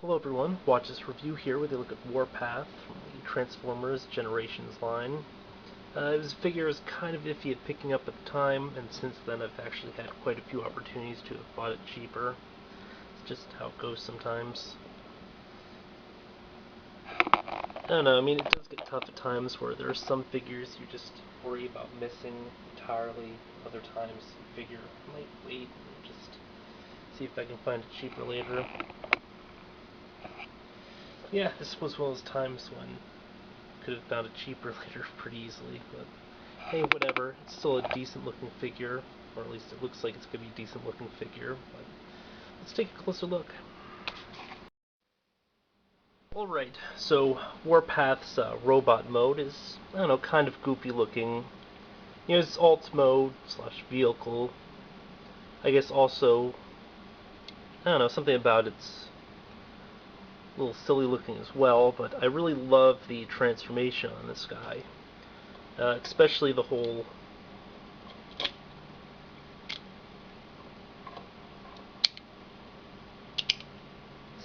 Hello everyone, watch this review here where they look at Warpath from the Transformers Generations line. His figure is kind of iffy at picking up at the time, and since then I've actually had quite a few opportunities to have bought it cheaper. It's just how it goes sometimes. I don't know, I mean it does get tough at times where there are some figures you just worry about missing entirely. Other times you figure I might wait and just see if I can find it cheaper later. Yeah, this was one of those times when I could have found it cheaper later pretty easily, but hey, whatever. It's still a decent looking figure, or at least it looks like it's going to be a decent looking figure, but let's take a closer look. Alright, so Warpath's robot mode is, I don't know, kind of goofy looking. You know, it's alt mode slash vehicle. I guess also, I don't know, something about it's a little silly looking as well, but I really love the transformation on this guy. Especially the whole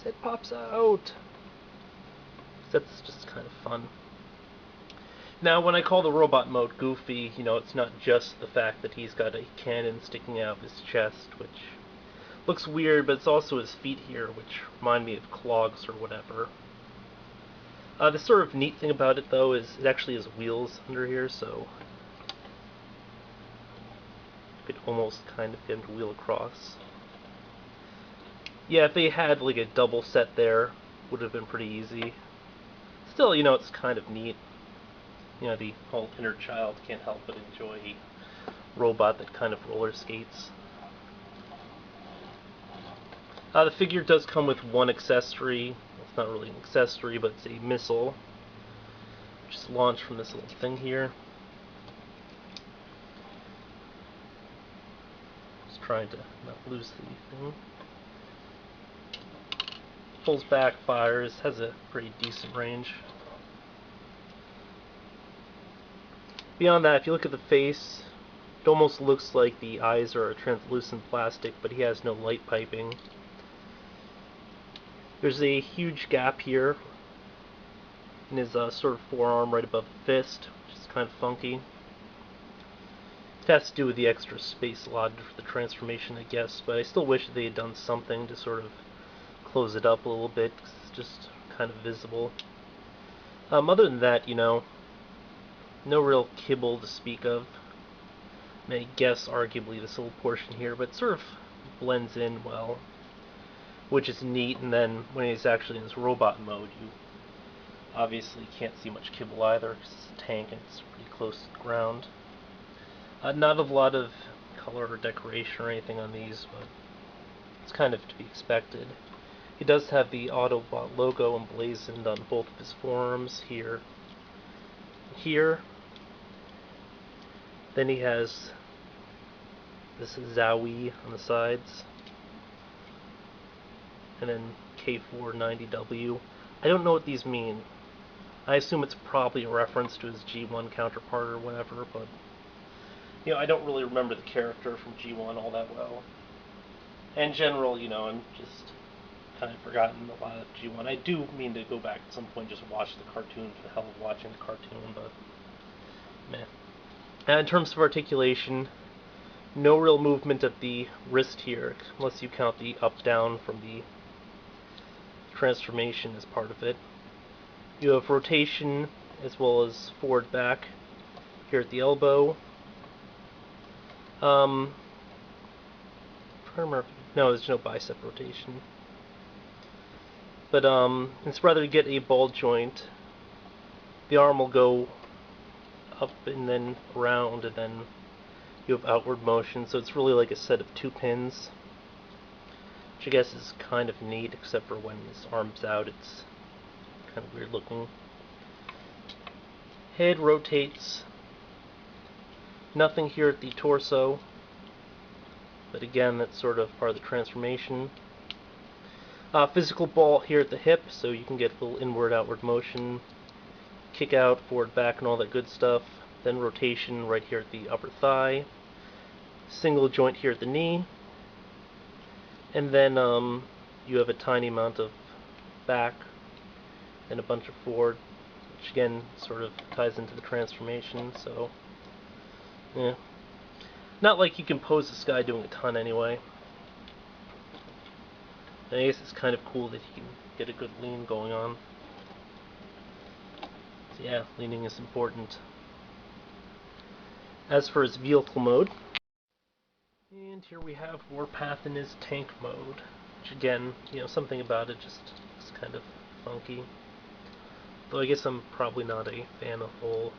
it pops out. That's just kind of fun. Now, when I call the robot mode goofy, you know, it's not just the fact that he's got a cannon sticking out of his chest, which looks weird, but it's also his feet here, which remind me of clogs or whatever. The sort of neat thing about it, though, is it actually has wheels under here, so you could almost kind of get him to wheel across. Yeah, if they had like a double set there, would have been pretty easy. Still, you know, it's kind of neat. You know, the whole inner child can't help but enjoy a robot that kind of roller skates. The figure does come with one accessory. It's not really an accessory, but it's a missile, which is launched from this little thing here. Just trying to not lose the thing. Pulls back, fires, has a pretty decent range. Beyond that, if you look at the face, it almost looks like the eyes are a translucent plastic, but he has no light piping. There's a huge gap here in his sort of forearm right above the fist, which is kind of funky. It has to do with the extra space allotted for the transformation, I guess, but I still wish they had done something to sort of close it up a little bit, because it's just kind of visible. Other than that, you know, no real kibble to speak of. I guess arguably this little portion here, but it sort of blends in well, which is neat. And then when he's actually in his robot mode, you obviously can't see much kibble either, because it's a tank and it's pretty close to the ground. Not a lot of color or decoration or anything on these, but it's kind of to be expected. He does have the Autobot logo emblazoned on both of his forearms here. Here. Then he has this Zowie on the sides. And then K490W. I don't know what these mean. I assume it's probably a reference to his G1 counterpart or whatever, but you know, I don't really remember the character from G1 all that well. In general, you know, I'm just kind of forgotten a lot of G1. I do mean to go back at some point just watch the cartoon for the hell of watching the cartoon, but meh. And in terms of articulation, no real movement at the wrist here, unless you count the up-down from the transformation as part of it. You have rotation as well as forward-back here at the elbow. No, there's no bicep rotation. But it's rather to get a ball joint, the arm will go up and then around, and then you have outward motion, so it's really like a set of two pins, which I guess is kind of neat, except for when his arm's out, it's kind of weird looking. Head rotates. Nothing here at the torso, but again, that's sort of part of the transformation. Physical ball here at the hip, so you can get a little inward-outward motion, kick out, forward, back, and all that good stuff. Then rotation right here at the upper thigh. Single joint here at the knee. And then you have a tiny amount of back, and a bunch of forward, which again sort of ties into the transformation, so yeah. Not like you can pose this guy doing a ton anyway. And I guess it's kind of cool that he can get a good lean going on. So yeah, leaning is important. As for his vehicle mode, and here we have Warpath in his tank mode, which again, something about it just is kind of funky. Though I guess I'm probably not a fan of whole,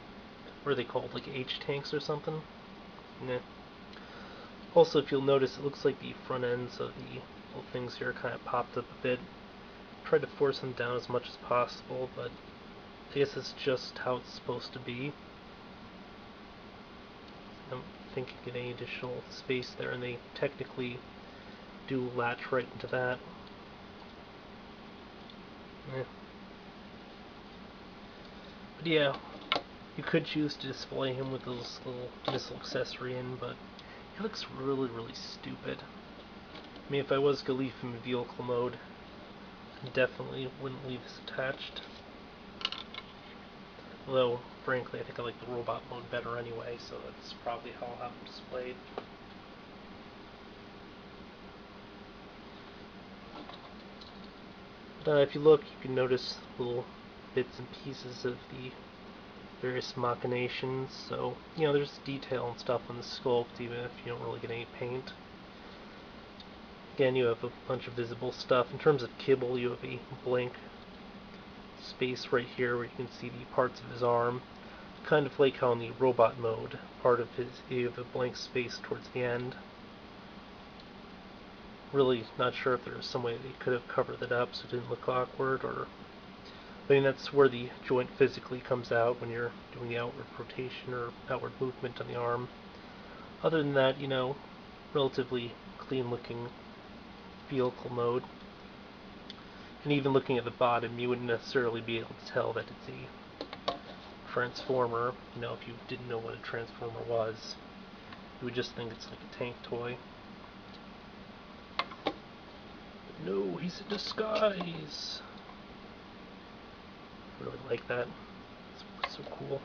what are they called, like H-tanks or something? Nah. Also, if you'll notice, it looks like the front ends of the little things here kind of popped up a bit. Tried to force them down as much as possible, but I guess it's just how it's supposed to be. I don't think you get any additional space there, and they technically do latch right into that. But yeah, you could choose to display him with those little missile accessory in, but he looks really, really stupid. I mean, if I was going to leave him in vehicle mode, I definitely wouldn't leave this attached. Although, frankly, I think I like the robot mode better anyway, so that's probably how I'll have him displayed. But if you look, you can notice little bits and pieces of the various machinations, so, there's detail and stuff on the sculpt, even if you don't really get any paint. Again, you have a bunch of visible stuff. In terms of kibble, you have a blank space right here where you can see the parts of his arm. Kind of like how in the robot mode, part of his, you have a blank space towards the end. Really not sure if there was some way they could have covered that up so it didn't look awkward, or I mean, that's where the joint physically comes out when you're doing the outward rotation or outward movement on the arm. Other than that, relatively clean looking vehicle mode. And even looking at the bottom, you wouldn't necessarily be able to tell that it's a transformer. If you didn't know what a transformer was, you would just think it's like a tank toy. But no, he's in disguise. I really like that. It's so cool.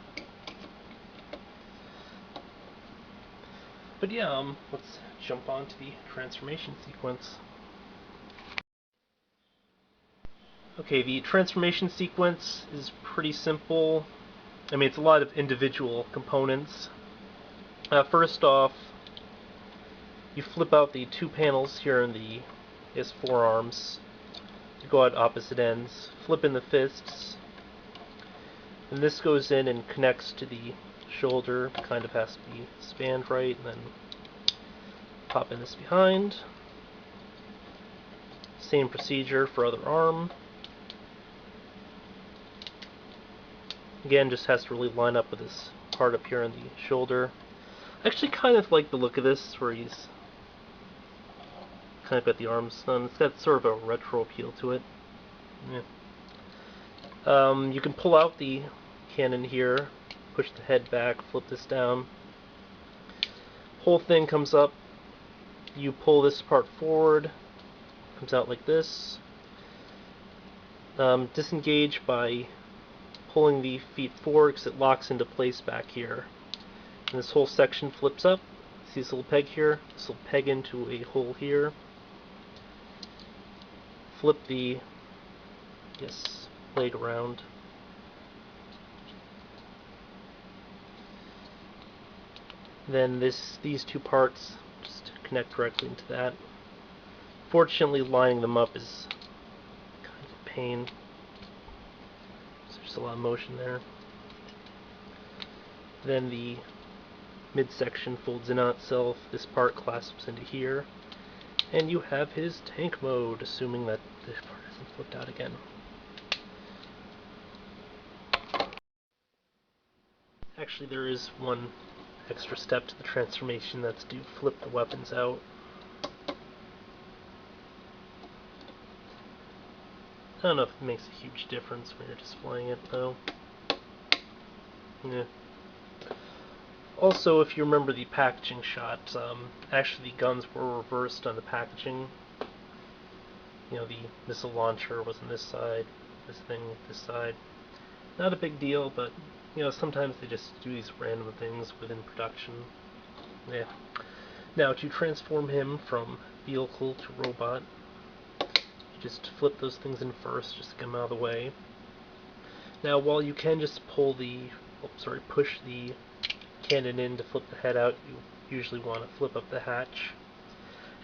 But yeah, let's jump on to the transformation sequence. Okay, the transformation sequence is pretty simple. I mean, it's a lot of individual components. First off, you flip out the two panels here in his forearms. You go out opposite ends, flip in the fists, and this goes in and connects to the shoulder. Kind of has to be spanned right, and then pop in this behind. Same procedure for other arm. Again, just has to really line up with this part up here on the shoulder. I actually kind of like the look of this, where he's kind of got the arms done. It's got sort of a retro appeal to it. Yeah. You can pull out the cannon here, push the head back, flip this down. Whole thing comes up. You pull this part forward, comes out like this. Disengage by pulling the feet forward because it locks into place back here. And this whole section flips up. See this little peg here? This will peg into a hole here. Flip the blade around. Then these two parts just connect directly into that. Fortunately, lining them up is kind of a pain. There's a lot of motion there. Then the midsection folds in on itself, this part clasps into here, and you have his tank mode, assuming that this part isn't flipped out again. Actually, there is one extra step to the transformation, that's to flip the weapons out. I don't know if it makes a huge difference when you're displaying it, though. Yeah. Also, if you remember the packaging shot, actually the guns were reversed on the packaging. the missile launcher was on this side, this thing this side. Not a big deal, but sometimes they just do these random things within production. Yeah. Now to transform him from vehicle to robot, you just flip those things in first, just to get them out of the way. Now while you can just push the cannon in to flip the head out, you usually want to flip up the hatch.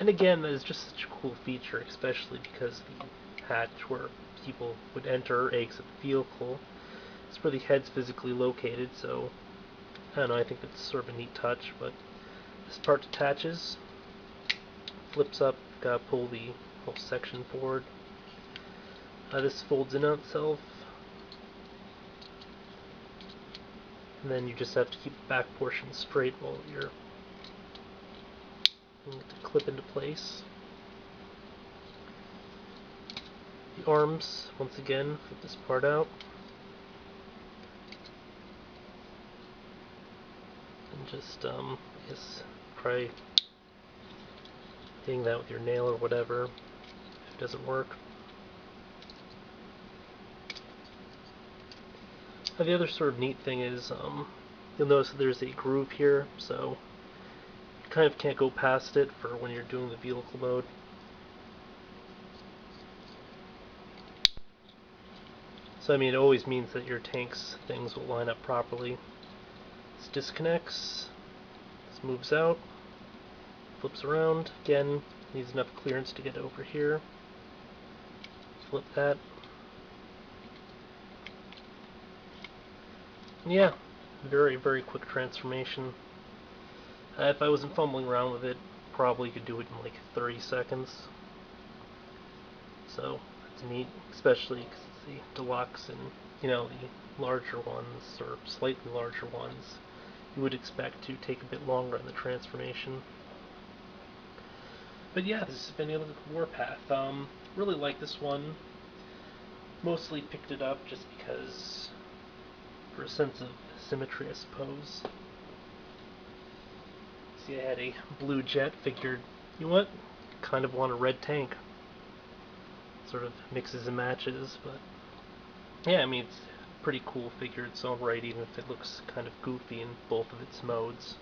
And again, that is just such a cool feature, especially because the hatch where people would enter, exit the vehicle, is where the head's physically located, so I don't know, I think it's sort of a neat touch. But this part detaches, flips up, gotta pull the whole section forward. This folds in on itself, and then you just have to keep the back portion straight while you're to clip into place. The arms, once again, flip this part out. And just, I guess, try hitting that with your nail or whatever, if it doesn't work. Now the other sort of neat thing is, you'll notice that there's a groove here, so kind of can't go past it for when you're doing the vehicle mode. So I mean, it always means that your tank's things will line up properly. This disconnects, this moves out, flips around, again, needs enough clearance to get over here. Flip that. And yeah, very, very quick transformation. If I wasn't fumbling around with it, probably could do it in like 30 seconds. So that's neat, especially because it's the deluxe and the larger ones or slightly larger ones you would expect to take a bit longer in the transformation. But yeah, this has been Warpath. Really like this one. Mostly picked it up just because for a sense of symmetry, I suppose. See, I had a blue jet, figured, you know what, kind of want a red tank. Sort of mixes and matches, but yeah, I mean, it's a pretty cool figure in its own right, even if it looks kind of goofy in both of its modes.